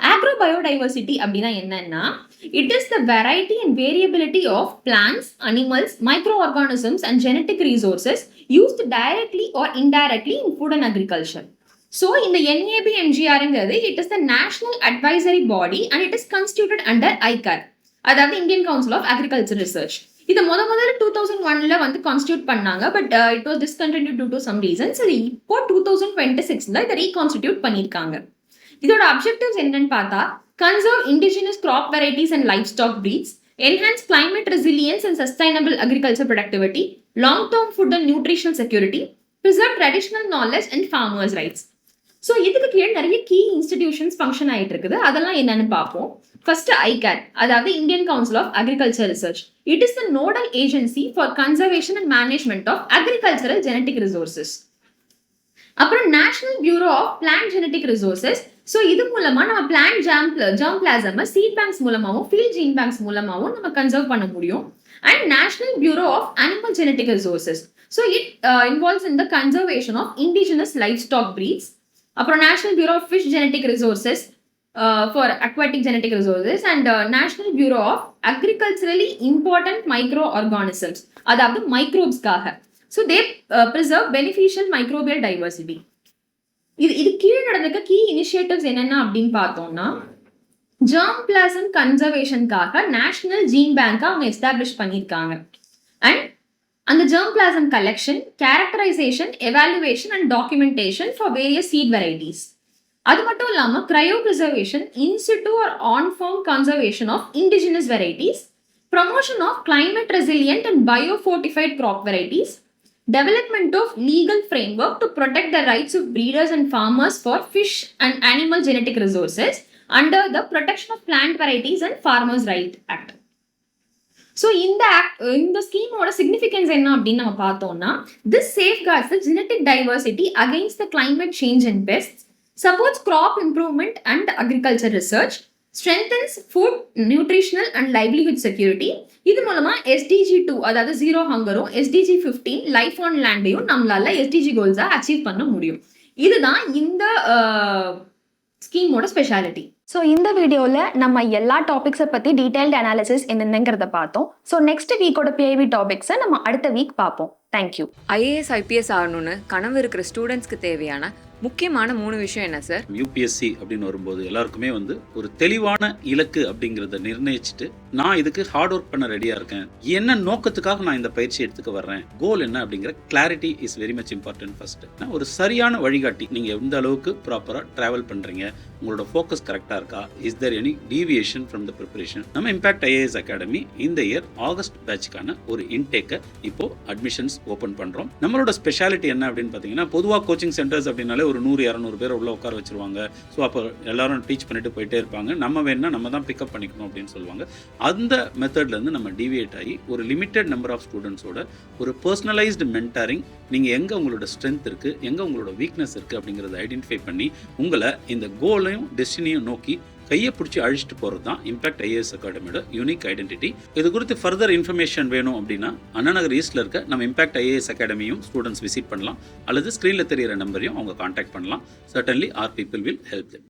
agrobiodiversity அப்படின்னா என்னன்னா, it is the variety and variability of plants, animals, micro organisms and genetic resources used directly or indirectly in food and agriculture. So இந்த NABMGRங்கிறது it is the national advisory body and it is constituted under ICAR, அதாவது Indian council of agriculture research. இதை முதல்ல 2001 வந்து constitute பண்ணாங்க. But it was discontinued due to some reasons. அது இப்போ 2026 இதை ரீகான்ஸ்டிடியூட் பண்ணியிருக்காங்க. இதோட அப்ஜெக்டிவ்ஸ் என்னன்னு பார்த்தா, conserve indigenous crop varieties and livestock breeds, enhance climate resilience and sustainable agriculture productivity, long term food and nutritional security, preserve traditional knowledge and farmers rights. So இதுக்கு கீழே நிறைய கீ இன்ஸ்டிடியூஷன்ஸ் ஃபங்க்ஷன் ஆகிட்டு இருக்குது. அதெல்லாம் என்னன்னு பார்ப்போம். First ICAR, அதாவது Indian council of agriculture research. It is the nodal agency for conservation and management of agricultural genetic resources. அப்புறம் national bureau of plant genetic resources. So இது மூலமா நம்ம plant germplasm seed banks மூலமாகவும் field gene banks மூலமாகவும் நம்ம conserve பண்ண முடியும். And national bureau of animal genetic resources. So it involves in the conservation of indigenous livestock breeds. அப்புறம் national bureau of fish genetic resources for aquatic genetic resources and national bureau of agriculturally important micro organisms, அதாவது மைக்ரோப்ஸ்க்காக. So they preserve beneficial microbial diversity. இது கீழே நடந்திருக்க key initiatives என்னென்ன அப்படின்னு பார்த்தோம்னா, germplasm கன்சர்வேஷனுக்காக நேஷனல் ஜீன் பேங்கை அவங்க எஸ்டாப்ளிஷ் பண்ணியிருக்காங்க. அண்ட் அந்த germplasm collection, characterization, evaluation and documentation for various seed varieties. அது மட்டும் இல்லாமல் cryopreservation, in situ or on farm conservation of indigenous varieties, promotion of climate resilient and biofortified crop varieties, development of legal framework to protect the rights of breeders and farmers for fish and animal genetic resources under the Protection of Plant Varieties and Farmers' Right Act. So இந்த ஸ்கீமோட significance என்ன அப்படின்னு நம்ம பார்த்தோம்னா, this safeguards the genetic diversity against the climate change and pests, supports crop improvement and agriculture research, strengthens food, nutritional and livelihood security. இது மூலமா SDG 2, அதாவது zero ஹங்கரும், SDG 15 life on லேண்டையும் நம்மளால SDG கோல்ஸா achieve பண்ண முடியும். இதுதான் இந்த ஸ்கீமோட ஸ்பெஷாலிட்டி. ஸோ இந்த வீடியோவில் நம்ம எல்லா டாபிக்ஸை பற்றி டீடைல்டு அனாலிசிஸ் என்னென்னங்கிறத பார்த்தோம். ஸோ நெக்ஸ்ட் வீக்கோட PIB டாபிக்ஸை நம்ம அடுத்த வீக் பார்ப்போம். தேங்க்யூ. IAS IPS ஆகணும்னு கனவு இருக்கிற ஸ்டூடெண்ட்ஸ்க்கு தேவையான முக்கியமான 3 விஷயம் என்ன சார்? UPSC அப்படின்னு வரும்போது எல்லாருக்குமே ஒரு தெளிவான இலக்கு அப்படிங்கிறத நிர்ணயிச்சுட்டு, நான் இதுக்கு ஹார்ட் ஒர்க் பண்ண ரெடியா இருக்கேன், என்ன நோக்கத்துக்காக நான் இந்த பயிற்சி எடுத்துக்க வர்றேன், கோல் என்ன அப்படிங்கிற clarity is very much important. First ஒரு சரியான வழிகாட்டி, நீங்க எந்த அளவுக்கு ப்ராப்பரா டிராவல் பண்றீங்க, உங்களோட ஃபோக்கஸ் கரெக்டா இருக்கா, is there any deviation from the preparation. நம்ம இம்பாக்ட் IAS அகாடமி இந்த இயர் ஆகஸ்ட் பேட்ச்க்கான ஒரு இன்டேக்கை இப்போ அட்மிஷன்ஸ் ஓப்பன் பண்றோம். நம்மளோட ஸ்பெஷாலிட்டி என்ன அப்படின்னு பாத்தீங்கன்னா, பொதுவாக கோச்சிங் சென்டர்ஸ் அப்படின்னாலே ஒரு 100-200 பேர் உள்ள உட்கார வச்சிருவாங்க. ஸோ அப்போ எல்லாரும் டீச் பண்ணிட்டு போயிட்டே இருப்பாங்க. நம்ம வேணும்னா நம்ம தான் பிக்கப் பண்ணிக்கணும் அப்படின்னு சொல்லுவாங்க. அந்த மெத்தட்ல இருந்து நம்ம டிவியேட் ஆகி ஒரு லிமிட்டட் நம்பர் ஆஃப் ஸ்டூடெண்ட்ஸோட ஒரு பர்சனலைஸ்டு மென்டாரிங், நீங்கள் எங்கே உங்களோட ஸ்ட்ரென்த் இருக்குது, எங்கே உங்களோட வீக்னஸ் இருக்குது அப்படிங்கிறத ஐடென்டிஃபை பண்ணி உங்களை இந்த கோலையும் டெஸ்டினியும் நோக்கி கையை பிடிச்சி அழிச்சிட்டு போகிறது தான் இம்பாக்ட் IAS அகாடமியோட யூனிக் ஐடென்டிட்டி. இது குறித்து ஃபர்தர் இன்ஃபர்மேஷன் வேணும் அப்படின்னா அண்ணா நகர் ஈஸ்டில் இருக்க நம்ம இம்பாக்ட் IAS அகாடமியும் ஸ்டூடெண்ட்ஸ் விசிட் பண்ணலாம், அல்லது ஸ்க்ரீனில் தெரியிற நம்பரையும் அவங்க கான்டாக்ட் பண்ணலாம். Certainly our people will help them.